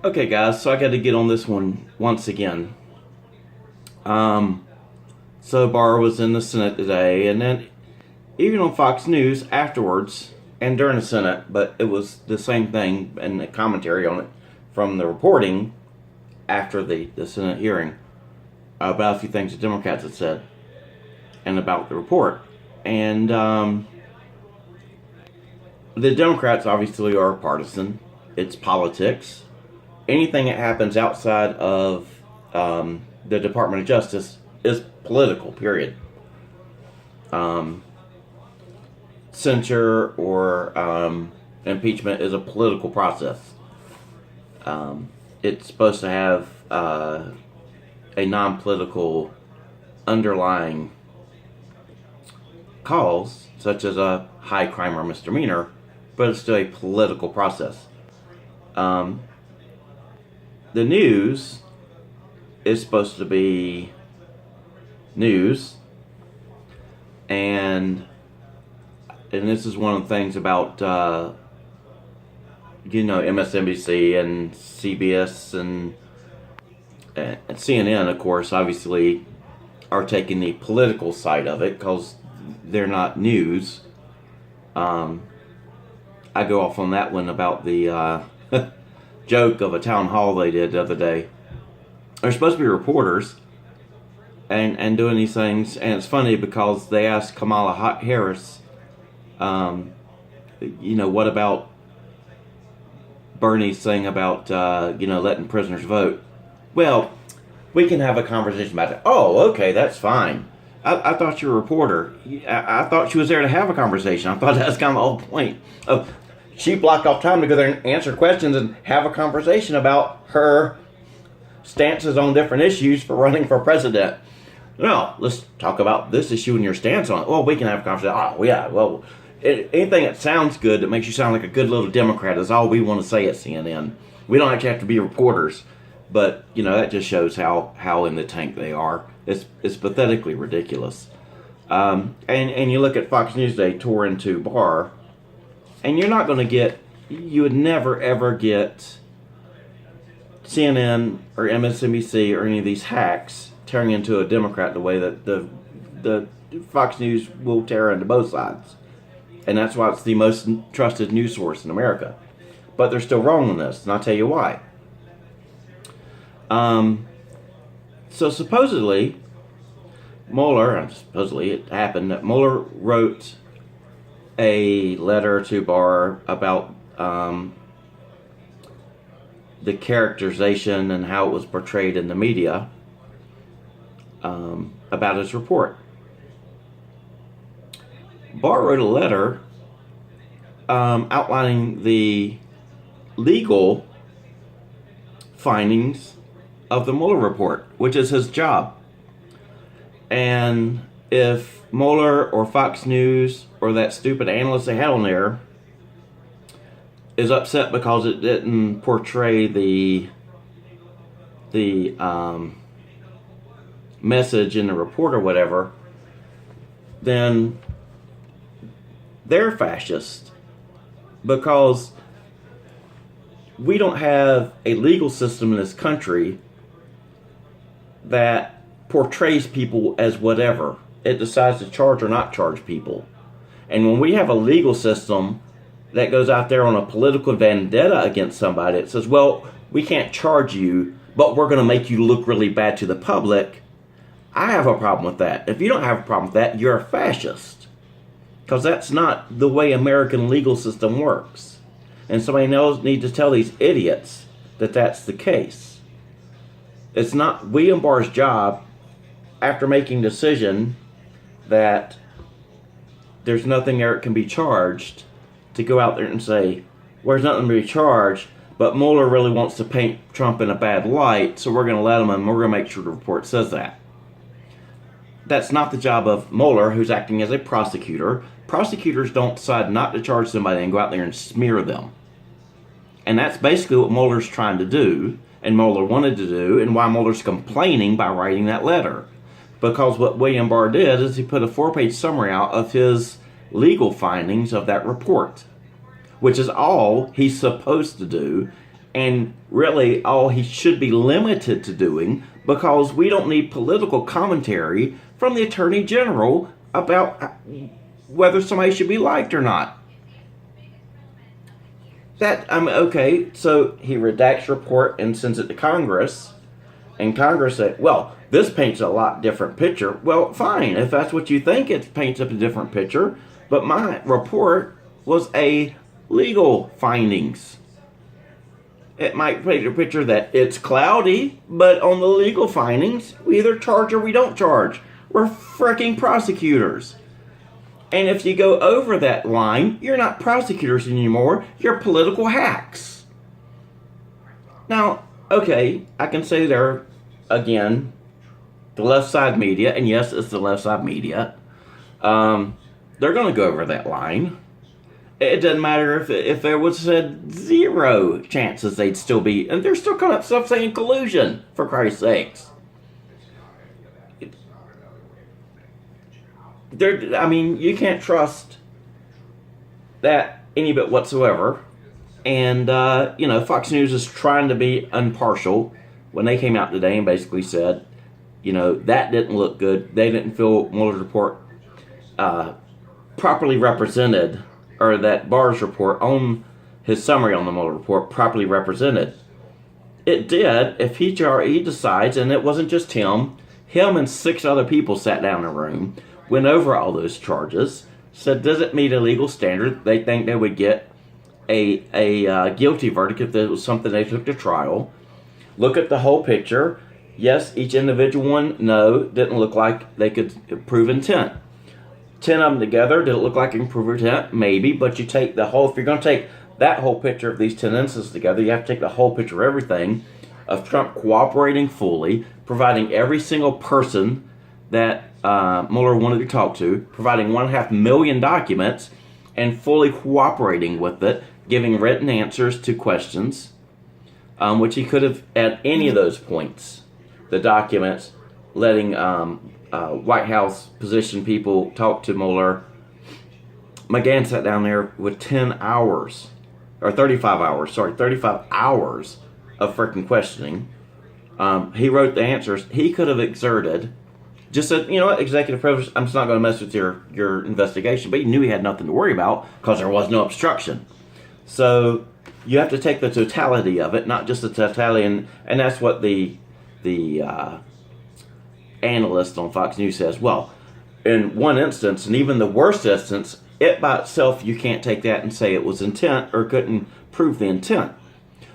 Okay, guys, so I got to get on this one once again. So Barr was in the Senate today, and then even on Fox News afterwards and during the Senate, but it was the same thing and the commentary on it from the reporting after the Senate hearing about a few things the Democrats had said and about the report. And the Democrats obviously are partisan. It's politics. Anything that happens outside of the Department of Justice is political, period. Censure or impeachment is a political process. It's supposed to have a non-political underlying cause, such as a high crime or misdemeanor, but it's still a political process. Um, the news is supposed to be news, and this is one of the things about MSNBC and CBS and CNN, of course, obviously are taking the political side of it because they're not news. I go off on that one about the joke of a town hall they did the other day. They're supposed to be reporters and doing these things, and it's funny because they asked Kamala Harris, what about Bernie's thing about letting prisoners vote? Well, we can have a conversation about it. Oh, okay, that's fine. I thought you were a reporter. I thought she was there to have a conversation. I thought that's kind of the whole point. She blocked off time to go there and answer questions and have a conversation about her stances on different issues for running for president. No, let's talk about this issue and your stance on it. Well, we can have a conversation. Oh, yeah, well, anything that sounds good, that makes you sound like a good little Democrat is all we want to say at CNN. We don't actually have to be reporters. But, that just shows how in the tank they are. It's pathetically ridiculous. And you look at Fox News Day tore into Barr, and you would never ever get CNN or MSNBC or any of these hacks tearing into a Democrat the way that the Fox News will tear into both sides. And that's why it's the most trusted news source in America. But they're still wrong on this, and I'll tell you why. So supposedly it happened that Mueller wrote a letter to Barr about the characterization and how it was portrayed in the media about his report. Barr wrote a letter outlining the legal findings of the Mueller report, which is his job. And if Mueller or Fox News or that stupid analyst they had on there is upset because it didn't portray the message in the report or whatever, then they're fascist, because we don't have a legal system in this country that portrays people as whatever. It decides to charge or not charge people. And when we have a legal system that goes out there on a political vendetta against somebody, it says, well, we can't charge you, but we're going to make you look really bad to the public. I have a problem with that. If you don't have a problem with that, you're a fascist. Because that's not the way American legal system works. And somebody needs to tell these idiots that that's the case. It's not William Barr's job, after making a decision that there's nothing there that can be charged, to go out there and say, well, there's nothing to be charged, but Mueller really wants to paint Trump in a bad light, so we're going to let him, and we're going to make sure the report says that. That's not the job of Mueller, who's acting as a prosecutor. Prosecutors don't decide not to charge somebody and go out there and smear them. And that's basically what Mueller's trying to do, and Mueller wanted to do, and why Mueller's complaining by writing that letter. Because what William Barr did is he put a 4-page summary out of his legal findings of that report, which is all he's supposed to do, and really all he should be limited to doing, because we don't need political commentary from the Attorney General about whether somebody should be liked or not. Okay, so he redacts report and sends it to Congress, and Congress said, well, this paints a lot different picture. Well, fine, if that's what you think, it paints up a different picture, but my report was a legal findings. It might paint a picture that it's cloudy, but on the legal findings, we either charge or we don't charge. We're freaking prosecutors. And if you go over that line, you're not prosecutors anymore, you're political hacks. Now, okay, I can say there, again, the left side media, and yes, it's the left side media, they're going to go over that line. It doesn't matter if there was said 0 chances they'd still be, and they're still coming up stuff saying collusion, for Christ's sakes. You can't trust that any bit whatsoever. And, Fox News is trying to be impartial when they came out today and basically said, that didn't look good. They didn't feel Mueller's report properly represented, or that Barr's report on his summary on the Mueller report properly represented. It did if he decides, and it wasn't just him and 6 other people sat down in a room, went over all those charges, said, does it meet a legal standard? They think they would get a guilty verdict if it was something they took to trial. Look at the whole picture. Yes, each individual one, no, didn't look like they could prove intent. 10 of them together, did it look like it can prove intent? Maybe, but you take the whole, if you're going to take that whole picture of these 10 instances together, you have to take the whole picture of everything, of Trump cooperating fully, providing every single person that Mueller wanted to talk to, providing 1.5 million documents, and fully cooperating with it, giving written answers to questions, which he could have at any of those points. The documents, letting White House position people talk to Mueller. McGahn sat down there with 35 hours of freaking questioning. He wrote the answers. He could have exerted, just said, executive privilege, I'm just not going to mess with your investigation. But he knew he had nothing to worry about because there was no obstruction. So you have to take the totality of it, not just the totality. And that's what the analyst on Fox News says. Well, in one instance, and even the worst instance, it by itself, you can't take that and say it was intent or couldn't prove the intent.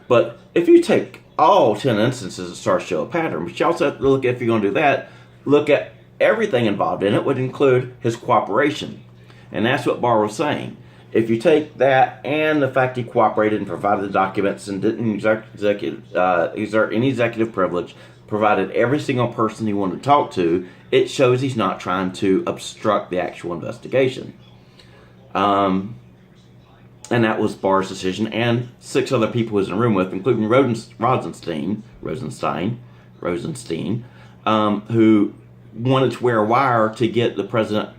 But if you take all 10 instances and start to show a pattern, but you also have to look, if you're going to do that, look at everything involved in it, would include his cooperation. And that's what Barr was saying. If you take that and the fact he cooperated and provided the documents and didn't exert any executive privilege, provided every single person he wanted to talk to, it shows he's not trying to obstruct the actual investigation. And that was Barr's decision, and 6 other people he was in a room with, including Rosenstein, who wanted to wear a wire to get the president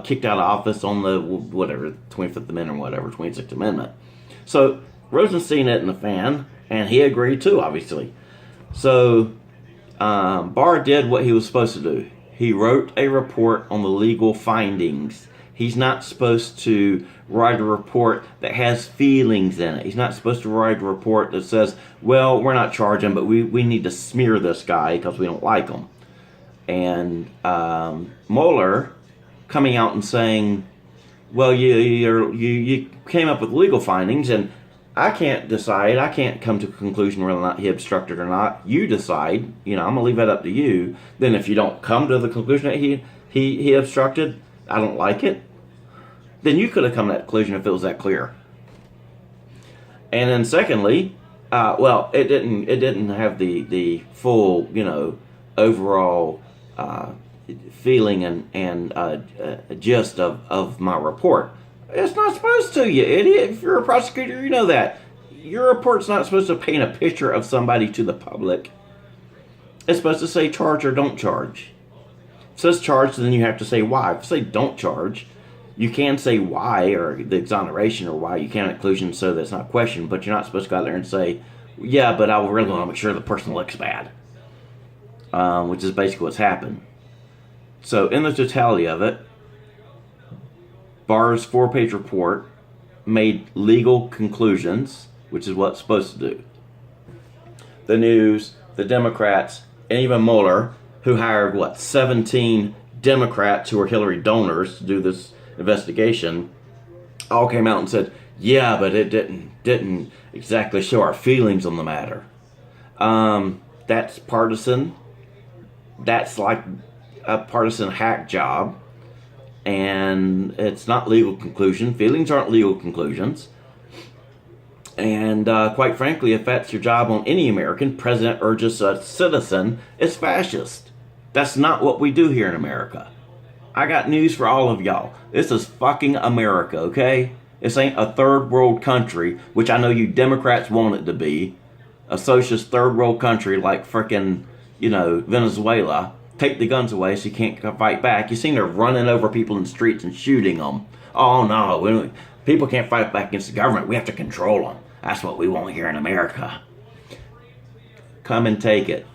kicked out of office on the 25th Amendment or whatever, 26th Amendment. So Rosenstein isn't a fan, and he agreed too, obviously. So Barr did what he was supposed to do. He wrote a report on the legal findings. He's not supposed to write a report that has feelings in it. He's not supposed to write a report that says, well, we're not charging, but we need to smear this guy because we don't like him. And Mueller coming out and saying, well, you came up with legal findings, and I can't decide. I can't come to a conclusion whether or not he obstructed or not. You decide. I'm going to leave that up to you. Then if you don't come to the conclusion that he obstructed, I don't like it, then you could have come to that conclusion if it was that clear. And then secondly, it didn't have the full, overall feeling and gist of my report. It's not supposed to, you idiot. If you're a prosecutor, you know that. Your report's not supposed to paint a picture of somebody to the public. It's supposed to say charge or don't charge. If it says charge, then you have to say why. If it say don't charge, you can say why, or the exoneration, or why you can't inclusion so that's not questioned, but you're not supposed to go out there and say Yeah, but I really want to make sure the person looks bad, which is basically what's happened. So in the totality of it, Barr's 4-page report made legal conclusions, which is what it's supposed to do. The news, the Democrats, and even Mueller, who hired, 17 Democrats who were Hillary donors to do this investigation, all came out and said, yeah, but it didn't exactly show our feelings on the matter. That's partisan. That's like a partisan hack job. And it's not legal conclusion. Feelings aren't legal conclusions. And quite frankly, if that's your job on any American, president urges a citizen, it's fascist. That's not what we do here in America. I got news for all of y'all. This is fucking America, okay? This ain't a third world country, which I know you Democrats want it to be. A socialist third world country like frickin', Venezuela. Take the guns away so you can't fight back. You seen they're running over people in the streets and shooting them. Oh no, people can't fight back against the government. We have to control them. That's what we want here in America. Come and take it.